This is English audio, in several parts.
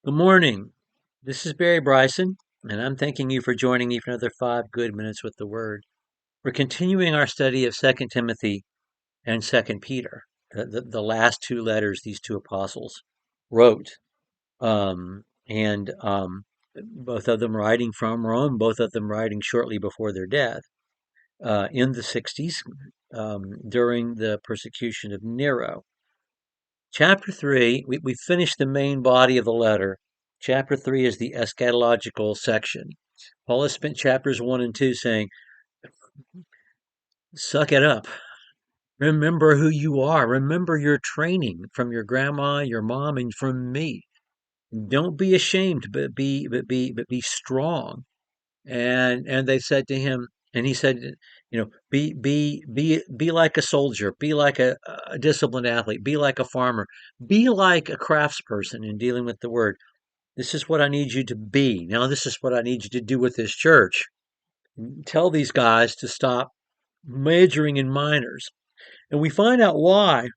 Good morning. This is Barry Bryson, and I'm thanking you for joining me for another 5 good minutes with the Word. We're continuing our study of Second Timothy and Second Peter, the last two letters these two apostles wrote, and both of them writing from Rome, both of them writing shortly before their death in the 60s during the persecution of Nero. Chapter 3, we finished the main body of the letter. Chapter 3 is the eschatological section. Paul has spent chapters 1 and 2 saying, suck it up. Remember who you are. Remember your training from your grandma, your mom, and from me. Don't be ashamed, but be strong. And they said to him, and he said, be like a soldier, be like a disciplined athlete, be like a farmer, be like a craftsperson in dealing with the word. This is what I need you to be. Now, this is what I need you to do with this church. Tell these guys to stop majoring in minors. And we find out why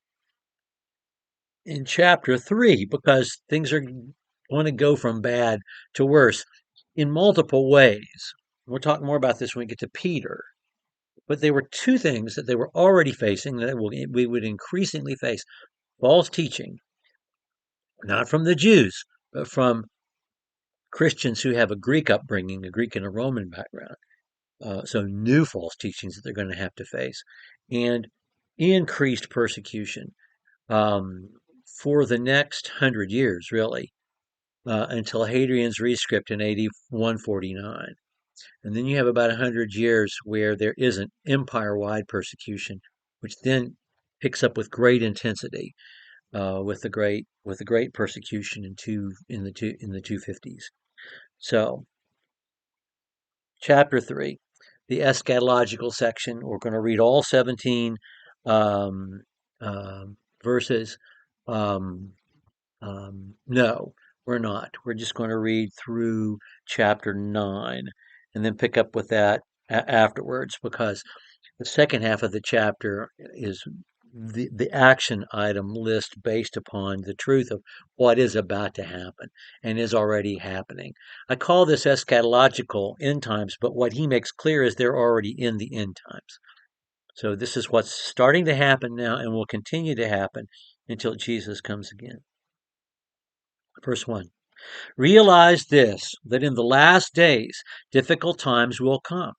in chapter 3, because things are going to go from bad to worse in multiple ways. We'll talk more about this when we get to Peter. But there were two things that they were already facing that we would increasingly face. False teaching, not from the Jews, but from Christians who have a Greek upbringing, a Greek and a Roman background. So new false teachings that they're going to have to face, and increased persecution um, for the next 100 years, really, until Hadrian's rescript in AD 149. And then you have about 100 years where there isn't empire-wide persecution, which then picks up with great intensity with the great persecution in the 250s. So, chapter 3, the eschatological section. We're going to read all 17 um, verses. Um, no, we're not. We're just going to read through chapter 9 and then pick up with that afterwards, because the second half of the chapter is the action item list based upon the truth of what is about to happen and is already happening. I call this eschatological end times, but what he makes clear is they're already in the end times. So this is what's starting to happen now and will continue to happen until Jesus comes again. Verse 1. Realize this, that in the last days difficult times will come.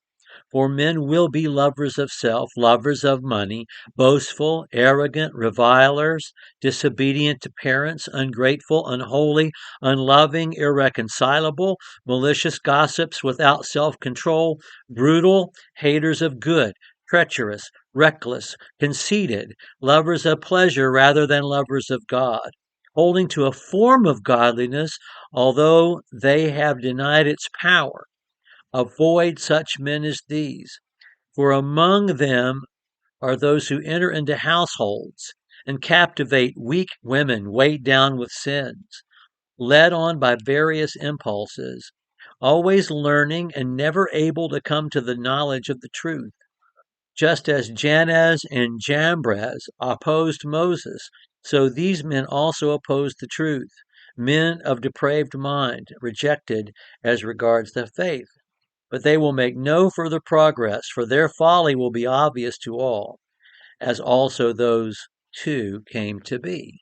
For men will be lovers of self, lovers of money, boastful, arrogant, revilers, disobedient to parents, ungrateful, unholy, unloving, irreconcilable, malicious gossips without self-control, brutal, haters of good, treacherous, reckless, conceited, lovers of pleasure rather than lovers of God, holding to a form of godliness, although they have denied its power. Avoid such men as these, for among them are those who enter into households and captivate weak women weighed down with sins, led on by various impulses, always learning and never able to come to the knowledge of the truth. Just as Jannes and Jambres opposed Moses, so these men also opposed the truth, men of depraved mind, rejected as regards the faith. But they will make no further progress, for their folly will be obvious to all, as also those two came to be.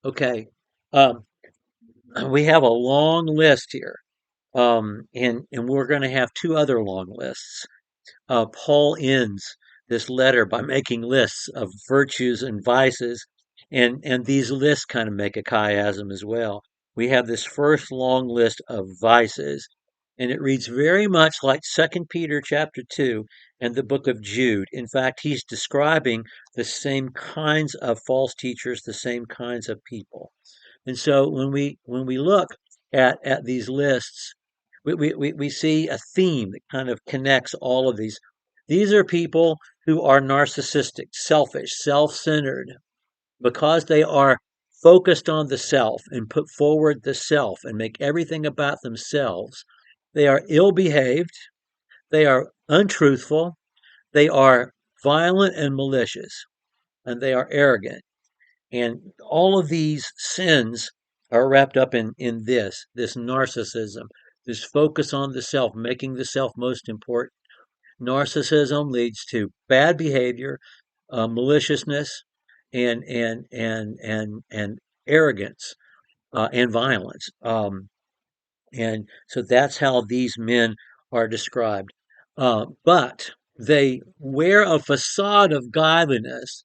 Okay, um, we have a long list here, and we're going to have two other long lists. Paul ends this letter by making lists of virtues and vices, and these lists kind of make a chiasm as well. We have this first long list of vices, and it reads very much like Second Peter chapter 2 and the book of Jude. In fact, he's describing the same kinds of false teachers, the same kinds of people. And so when we look at these lists, we see a theme that kind of connects all of these. These are people who are narcissistic, selfish, self-centered, because they are focused on the self and put forward the self and make everything about themselves. They are ill-behaved, they are untruthful, they are violent and malicious, and they are arrogant. And all of these sins are wrapped up in this narcissism, this focus on the self, making the self most important. Narcissism leads to bad behavior, maliciousness, and arrogance and violence. And so that's how these men are described. But they wear a facade of godliness,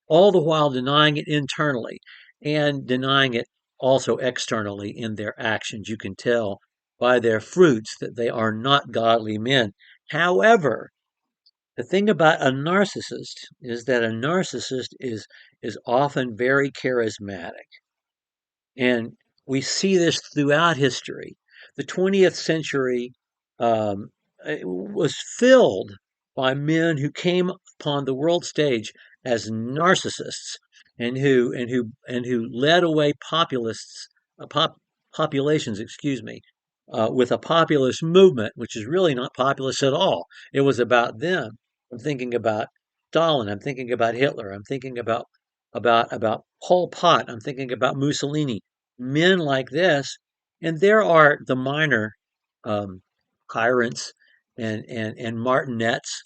all the while denying it internally and denying it also externally in their actions. You can tell by their fruits that they are not godly men. However, the thing about a narcissist is that a narcissist is often very charismatic. And we see this throughout history. The 20th century um, was filled by men who came upon the world stage as narcissists and who led away populations, excuse me, with a populist movement, which is really not populist at all. It was about them. I'm thinking about Stalin. I'm thinking about Hitler. I'm thinking about Pol Pot. I'm thinking about Mussolini. Men like this, and there are the minor um, tyrants and martinets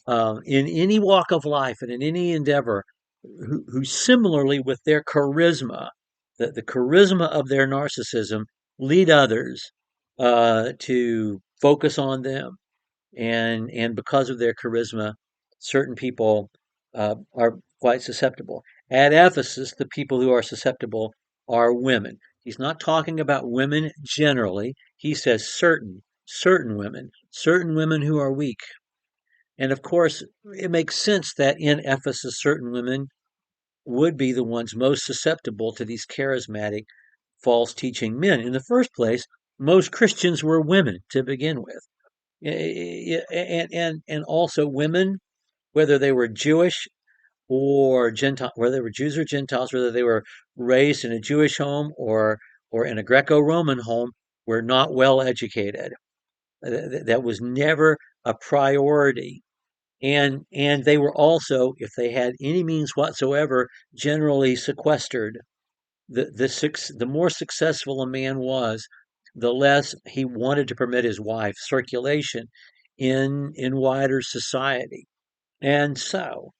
in any walk of life and in any endeavor who similarly with their charisma, the charisma of their narcissism, lead others to focus on them, and because of their charisma, certain people are quite susceptible. At Ephesus, the people who are susceptible are women. He's not talking about women generally. He says certain women who are weak. And of course, it makes sense that in Ephesus, certain women would be the ones most susceptible to these charismatic false teaching men. In the first place, most Christians were women to begin with. And also women, whether they were Jewish or Gentile, whether they were Jews or Gentiles, whether they were raised in a Jewish home or in a Greco-Roman home, were not well educated. That was never a priority. And they were also, if they had any means whatsoever, generally sequestered. The more successful a man was, the less he wanted to permit his wife circulation in wider society. And so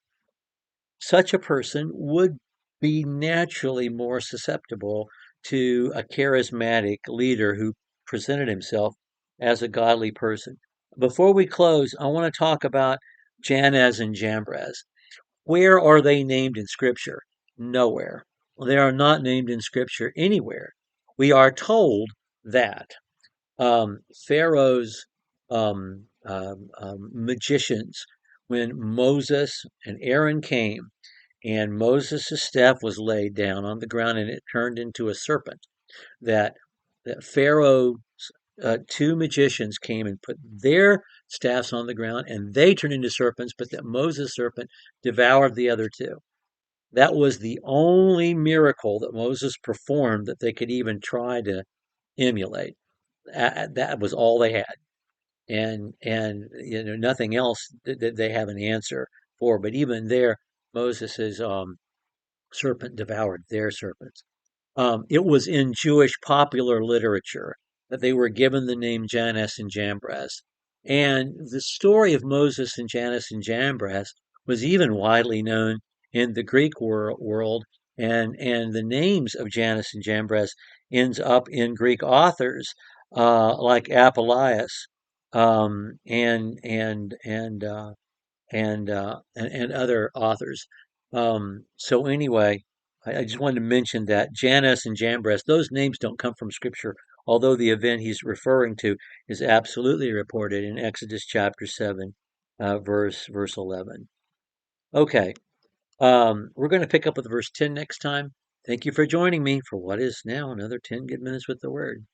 such a person would be naturally more susceptible to a charismatic leader who presented himself as a godly person. Before we close, I want to talk about Jannes and Jambres. Where are they named in Scripture? Nowhere. They are not named in Scripture anywhere. We are told that Pharaoh's magicians, when Moses and Aaron came, and Moses' staff was laid down on the ground and it turned into a serpent, that, that Pharaoh's two magicians came and put their staffs on the ground and they turned into serpents, but that Moses' serpent devoured the other two. That was the only miracle that Moses performed that they could even try to emulate. That was all they had, and nothing else that they have an answer for. But even there, Moses's serpent devoured their serpents. It was in Jewish popular literature that they were given the name Jannes and Jambres. And the story of Moses and Jannes and Jambres was even widely known in the Greek world. And the names of Jannes and Jambres ends up in Greek authors like Apuleius um, and and and uh, and other authors. So anyway, I just wanted to mention that Jannes and Jambres, those names don't come from Scripture, although the event he's referring to is absolutely reported in Exodus chapter 7, verse 11. Okay, we're going to pick up with verse 10 next time. Thank you for joining me for what is now another 10 good minutes with the Word.